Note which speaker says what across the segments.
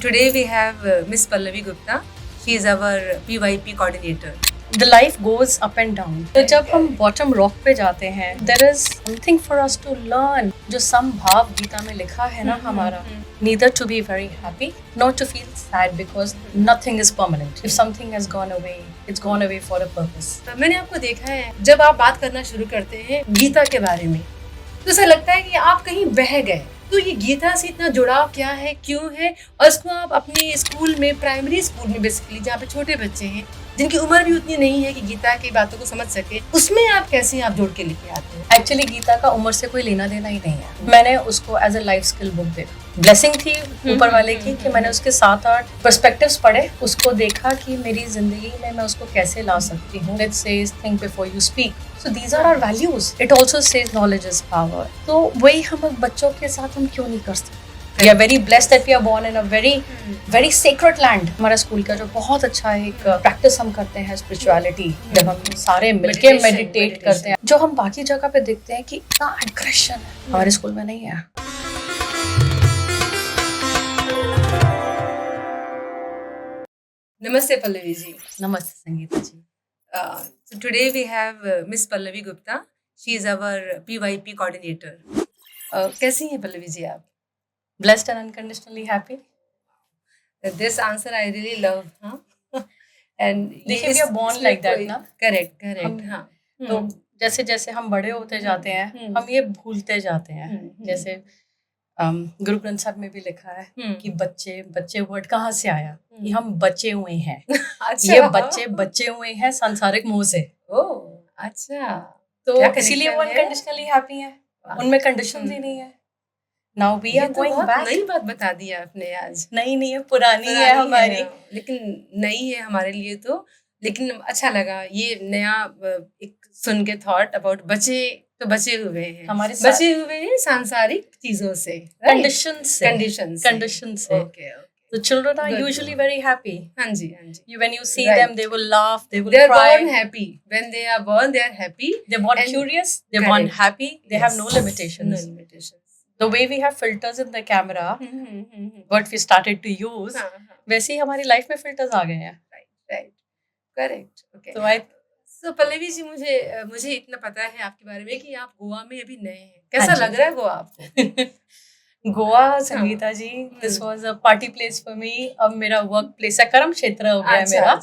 Speaker 1: Today we have Miss Pallavi Gupta. She is our PYP coordinator.
Speaker 2: The life goes up and down. तो जब हम bottom rock पे जाते हैं, there is something for us to learn. जो समभाव गीता में लिखा है ना हमारा, neither to be very happy, nor to feel sad because nothing is permanent. If something has gone away, it's gone away for a purpose.
Speaker 1: मैंने आपको देखा है जब आप बात करना शुरू करते हैं गीता के बारे में, तो ऐसा लगता है कि आप कहीं बह गए। तो ये गीता से इतना जुड़ाव क्या है, क्यों है, और इसको आप अपने स्कूल में, प्राइमरी स्कूल में बेसिकली, जहाँ पे छोटे बच्चे हैं जिनकी उम्र भी उतनी नहीं है कि गीता की बातों को समझ सके, उसमें आप कैसे आप जोड़ के लेके आते हैं?
Speaker 2: एक्चुअली गीता का उम्र से कोई लेना देना ही नहीं है। मैंने उसको as a life skill book देखा। ब्लेसिंग थी ऊपर वाले की कि मैंने उसके 7-8 पर्सपेक्टिव्स पढ़े, उसको देखा कि मेरी जिंदगी में मैं उसको कैसे ला सकती हूँ। It says think before you speak, so these are our values. It also says knowledge is power. तो वही हम बच्चों के साथ हम क्यों नहीं कर सकते? We are very blessed that we are born in a very sacred land. हमारा स्कूल का जो बहुत अच्छा एक प्रैक्टिस हम करते हैं स्पिरिचुअलिटी, जब हम सारे मिलके मेडिटेट करते हैं, जो हम बाकी जगह पे देखते हैं कि इतना एग्रेशन है, हमारे स्कूल में नहीं है।
Speaker 1: नमस्ते पल्लवी जी।
Speaker 2: नमस्ते संगीता जी।
Speaker 1: So today we have Miss Pallavi Gupta. She is our PYP coordinator. कैसी हैं पल्लवी जी आप?
Speaker 2: Blessed and unconditionally happy.
Speaker 1: This answer I really love, huh? And
Speaker 2: देखिए we are born like that ना।
Speaker 1: Correct, हाँ।
Speaker 2: तो जैसे जैसे हम बड़े होते जाते हैं, हम ये भूलते जाते हैं। जैसे गुरु ग्रंथ साहब में भी लिखा है कि बच्चे वर्ड कहाँ से आया, कि हम बचे हुए हैं।
Speaker 1: अच्छा।
Speaker 2: ये बच्चे हुए हैं सांसारिक मोह से।
Speaker 1: ओह, अच्छा।
Speaker 2: तो इसीलिए वो अनकंडीशनली हैप्पी है, उनमें कंडीशंस ही नहीं है। Now we are going back.
Speaker 1: नई बात बता दी आपने आज।
Speaker 2: नहीं है, पुरानी है हमारी,
Speaker 1: लेकिन नई है हमारे लिए तो। लेकिन अच्छा लगा ये नया एक सुन के थॉट अबाउट बचे हुए हैं,
Speaker 2: हमारे
Speaker 1: बचे हुए हैं सांसारिक चीजों से,
Speaker 2: कंडीशंस से।
Speaker 1: Okay.
Speaker 2: The children are usually very happy.
Speaker 1: हाँ जी।
Speaker 2: When you see them, they will laugh, they will
Speaker 1: They are
Speaker 2: cry.
Speaker 1: born happy. When they are born, they are happy.
Speaker 2: They're born curious. They're born happy. They have no limitations.
Speaker 1: No limitations.
Speaker 2: The way we have filters in the camera, what we started to use, वैसे ही हमारी life में filters आ गए हैं।
Speaker 1: Right. Correct. Okay. So Pallavi ji, मुझे इतना पता है आपके बारे में कि आप गोवा में अभी नए हैं। कैसा लग रहा है गोवा आपको?
Speaker 2: गोवा संगीता जी, this was a party place for me. अब मेरा वर्क प्लेस है, कर्म क्षेत्र हो गया है मेरा।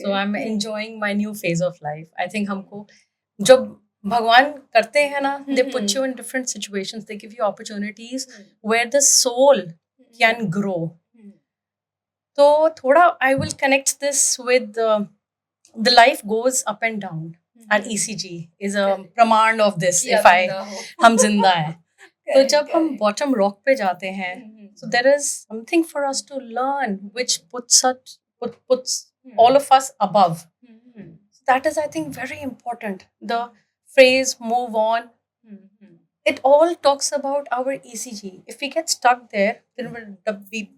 Speaker 2: So I'm enjoying my new phase of life. I think हमको जब भगवान करते हैं ना, they put you in different situations, they give you opportunities where the soul can grow. तो थोड़ा I will connect this with the life goes up and down. And ECG is a प्रमाण of this. हम जिंदा हैं। तो जब हम bottom rock पे जाते हैं, so there is something for us to learn which puts all of us above. So that is, I think, very important. The phrase move on, it all talks about our ECG. If we get stuck there, then we'll beep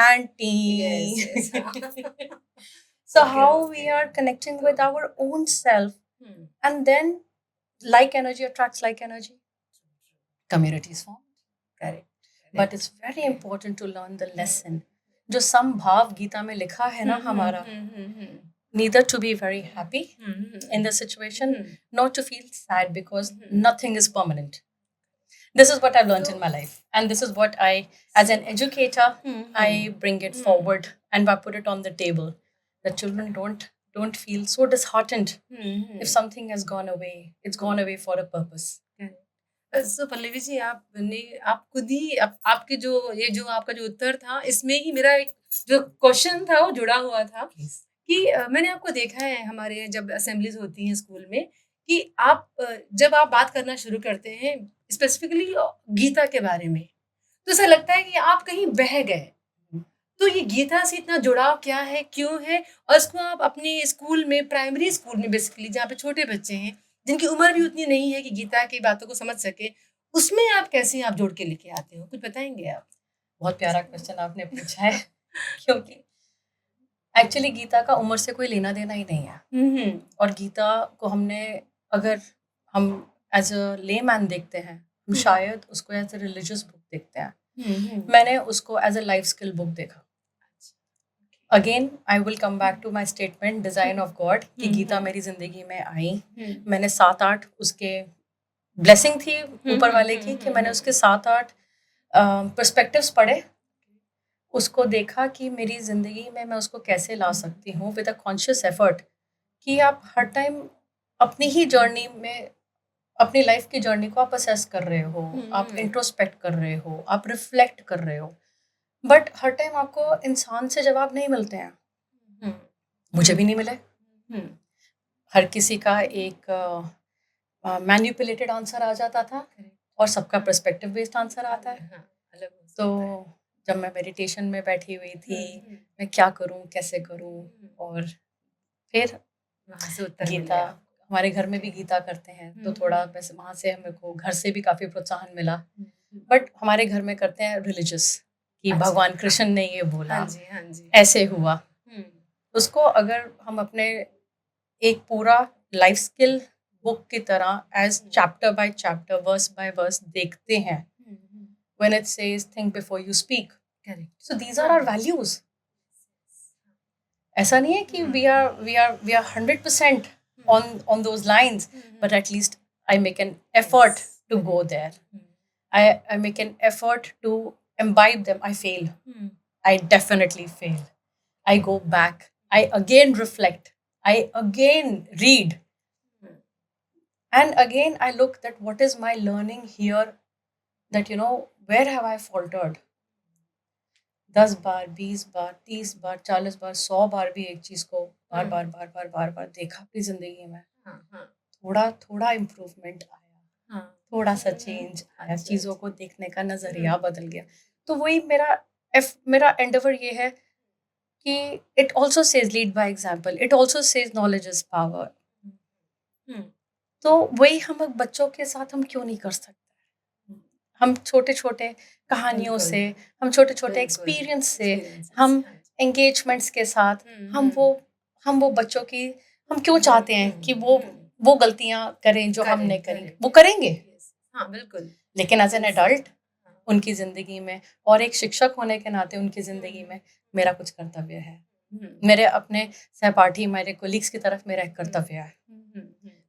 Speaker 2: and ting.
Speaker 1: Yes.
Speaker 2: So how we are connecting with our own self, and then like energy attracts like energy. Communities form.
Speaker 1: Correct.
Speaker 2: But it's very important to learn the lesson. जो समभाव गीता में लिखा है ना हमारा, neither to be very happy in the situation, nor to feel sad because nothing is permanent. This is what I've learned in my life, and this is what I, as an educator, I bring it forward and I put it on the table. The children don't feel so disheartened if something has gone away. It's gone away for a purpose.
Speaker 1: So Pallavi ji, आप खुद ही आपके जो आपका जो उत्तर था, इसमें ही मेरा एक जो क्वेश्चन था वो जुड़ा हुआ था कि मैंने आपको देखा है हमारे जब असेंबलीज होती हैं स्कूल में, कि जब आप बात करना शुरू करते हैं स्पेसिफिकली गीता के बारे में, तो ऐसा लगता है कि आप कहीं बह गए। तो ये गीता से इतना जुड़ाव क्या है, क्यों है, और इसको आप अपने स्कूल में, प्राइमरी स्कूल में बेसिकली, जहाँ पे छोटे बच्चे हैं जिनकी उम्र भी उतनी नहीं है कि गीता की बातों को समझ सके, उसमें आप कैसे आप जोड़ के लेके आते हो? कुछ बताएंगे आप?
Speaker 2: बहुत प्यारा क्वेश्चन आपने पूछा है, क्योंकि एक्चुअली गीता का उम्र से कोई लेना देना ही नहीं है। और गीता को अगर हम एज अ लेमैन देखते हैं, हम शायद उसको एज अ रिलीजियस बुक देखते हैं। मैंने उसको as a life skill book देखा। Again I will come back to my statement design of God कि गीता मेरी जिंदगी में आई। मैंने 7-8 उसके ब्लेसिंग थी ऊपर वाले की कि मैंने उसके 7-8 पर्सपेक्टिव्स पढ़े, उसको देखा कि मेरी ज़िंदगी में मैं उसको कैसे ला सकती हूँ विद अ कॉन्शियस एफर्ट कि आप हर टाइम अपनी ही जर्नी में, अपनी लाइफ की जर्नी को आप असेस कर रहे हो, आप इंट्रोस्पेक्ट कर रहे हो, आप रिफ्लेक्ट कर रहे हो, बट हर टाइम आपको इंसान से जवाब नहीं मिलते हैं। मुझे भी नहीं मिले। हर किसी का एक मैन्युपुलेटेड आंसर आ जाता था और सबका पर्सपेक्टिव बेस्ड आंसर आता है। तो जब मैं मेडिटेशन में बैठी हुई थी, मैं क्या करूं, कैसे करूं, और फिर
Speaker 1: वहाँ से उत्तर
Speaker 2: गीता, हमारे घर में भी गीता करते हैं, तो थोड़ा वैसे वहाँ से हमें को घर से भी काफ़ी प्रोत्साहन मिला। बट हमारे घर में करते हैं रिलीजियस कि भगवान कृष्ण ने ये बोला, ऐसे हुआ। उसको अगर हम अपने एक पूरा लाइफ स्किल बुक की तरह as chapter by chapter, verse by verse देखते हैं, when it says think before you speak, so these are our values. ऐसा नहीं है कि we are 100% on those lines, but at least I make an effort to go there. I make an effort to imbibe them. I fail. I definitely fail. I go back. I again reflect. I again read. And again I look that what is my learning here, that where have I faltered. 10 बार, 20 बार, 30 बार, 40 बार, 100 बार भी एक चीज को बार बार देखा अपनी जिंदगी में, थोड़ा improvement आया, थोड़ा सा चेंज आया, चीजों को देखने का नजरिया बदल गया। तो वही मेरा एंडेवर ये है कि it also says lead by example, it also says knowledge is power. तो वही हम बच्चों के साथ हम क्यों नहीं कर सकते? हम छोटे छोटे कहानियों से, हम छोटे छोटे एक्सपीरियंस से, हम एंगेजमेंट्स के साथ हम वो बच्चों की, हम क्यों चाहते हैं कि वो गलतियां करें जो हमने करी, वो करेंगे।
Speaker 1: हाँ बिल्कुल।
Speaker 2: लेकिन एज एन एडल्ट उनकी जिंदगी में और एक शिक्षक होने के नाते उनकी जिंदगी में मेरा कुछ कर्तव्य है, मेरे अपने सहपाठी, मेरे कोलीग्स की तरफ मेरा एक कर्तव्य है।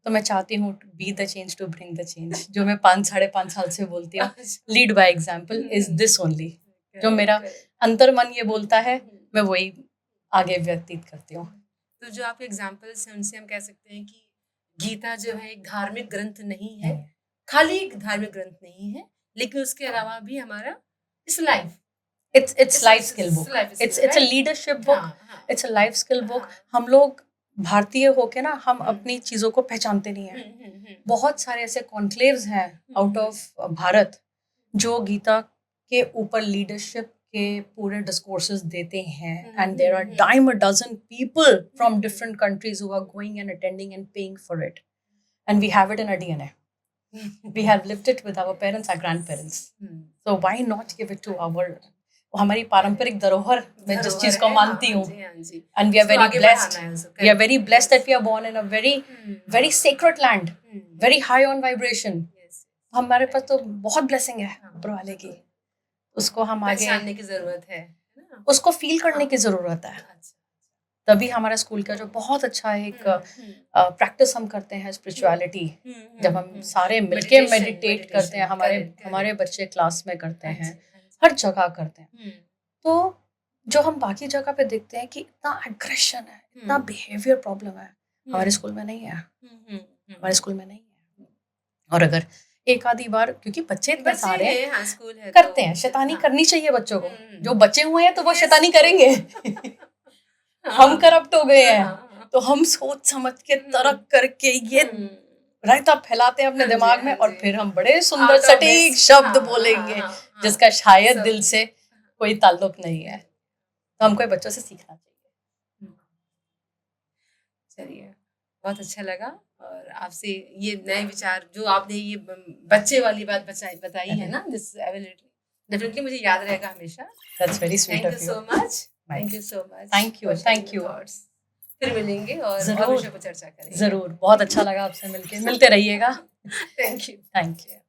Speaker 2: तो मैं चाहती हूँ be the change to bring the change, जो मैं 5-5.5 साल से बोलती हूँ, lead by example is this only. जो मेरा अंतर मन ये बोलता है, मैं वही आगे व्यतीत करती हूँ।
Speaker 1: तो जो आपके एग्जाम्पल्स हैं उनसे हम कह सकते हैं कि गीता जो है एक धार्मिक ग्रंथ नहीं है, खाली एक धार्मिक ग्रंथ नहीं है, लेकिन उसके अलावा भी हमारा इस life,
Speaker 2: it's life skill book, it's a leadership book, it's a life skill book। हम लोग भारतीय होके ना, हम अपनी चीजों को पहचानते नहीं हैं। बहुत सारे ऐसे कॉन्क्लेव्स हैं आउट ऑफ भारत जो गीता के ऊपर लीडरशिप के पूरे डिस्कोर्सेस देते हैं, and there are dime a dozen people from different countries who are going and attending and paying for it, and we have it in our DNA. We have lived it with our parents, our grandparents. So why not give it to our, हमारी पारंपरिक धरोहर मैं जिस चीज को मानती हूँ, and we are very blessed. We are very blessed that we are born in a very sacred land, very high on vibration. हमारे पास तो बहुत ब्लेसिंग है ऊपर वाले की, उसको हम आगे
Speaker 1: जानने की जरूरत है,
Speaker 2: उसको फील करने की जरूरत है। तभी हमारा स्कूल का जो बहुत अच्छा एक प्रैक्टिस हम करते हैं स्पिरिचुअलिटी, जब हम सारे मिलके मेडिटेट करते हैं, हमारे बच्चे क्लास में करते हैं, हर जगह करते हैं। तो जो हम बाकी जगह पे देखते हैं कि इतना एग्रेशन है, इतना बिहेवियर प्रॉब्लम है, हमारे स्कूल में नहीं है, हमारे स्कूल में नहीं है। और अगर एक आधी बार, क्योंकि बच्चे इतने सारे करते हैं, शैतानी करनी चाहिए बच्चों को, जो बच्चे हुए हैं तो वो शैतानी करेंगे। हम करप्ट हो गए हैं, तो हम सोच समझ के तरक करके ये रायता फैलाते हैं अपने दिमाग में, और फिर हम बड़े सुंदर सटीक शब्द बोलेंगे जिसका शायद दिल से कोई ताल्लुक नहीं है। तो हमको बच्चों से सीखना चाहिए।
Speaker 1: चलिए, बहुत अच्छा लगा, और आपसे ये नए विचार जो आपने ये बच्चे वाली बात बताई है ना, दिस डेफिनेटली मुझे याद रहेगा हमेशा।
Speaker 2: That's very sweet of you.
Speaker 1: Thank you so much. Thank you so much.
Speaker 2: Thank you.
Speaker 1: फिर मिलेंगे और विषय पर चर्चा करेंगे।
Speaker 2: जरूर, बहुत अच्छा लगा आपसे मिलके, मिलते रहिएगा।
Speaker 1: Thank you.
Speaker 2: Thank you.